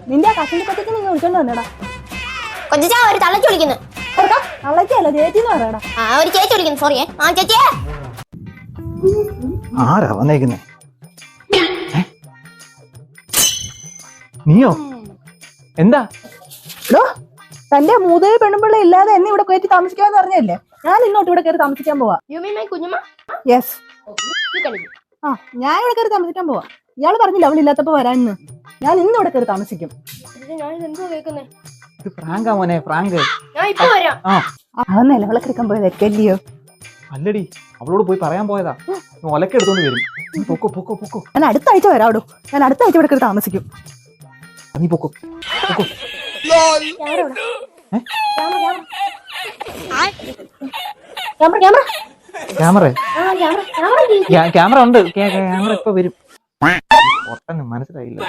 നിന്റെ കസിന്റെ പറ്റത്തിന് നീ വിളിച്ചോണ്ട് വന്നേടാ. കൊച്ചാ ഒരു തള്ളച്ചു വിളിക്കുന്നു. തള്ളച്ചല്ല ചേച്ചിന്ന് പറയടാ. ഒരു ചേച്ചി വിളിക്കുന്നു. സോറിയേ. ചേച്ചിയെ ആരാ വന്നേക്കുന്നേ? നീയോ? എന്താ തന്റെ മൂതേ പെണ്ണുമ്പിള്ള ഇല്ലാതെ എന്നെ ഇവിടെ കയറ്റി താമസിക്കാന്ന് പറഞ്ഞല്ലേ? ഞാൻ ഇന്നോട്ട് ഇവിടെ കയറി താമസിക്കാൻ പോവാ. യെസ്, ഞാൻ ഇവിടെ കയറി താമസിക്കാൻ പോവാ. ഇയാള് പറഞ്ഞില്ല അവളില്ലാത്തപ്പോ വരാന്ന്. ഞാൻ ഇന്ന് ഇവിടെ കയറി താമസിക്കും. ഇത് ഫ്രാങ്കാ മോനെ, ഫ്രാങ്ക്. അവന്നല്ല അവളെ കിടക്കാൻ പോയതല്ലയോ? അല്ലടി, അവളോട് പോയി പറയാൻ പോയതാ. ഒലക്കെടുത്തോണ്ട് വരും. പൊക്കോ പൊക്കോ പൊക്കോ. ഞാൻ അടുത്ത ആഴ്ച വരാടോ. ഞാൻ അടുത്ത ആഴ്ച ഇവിടെ കയറി താമസിക്കും. നീ പൊക്കോ പൊക്കോ. ക്യാമറ ഉണ്ട്. ക്യാമറ ഇപ്പൊ വരും. പൊട്ടന് മനസ്സിലായില്ല.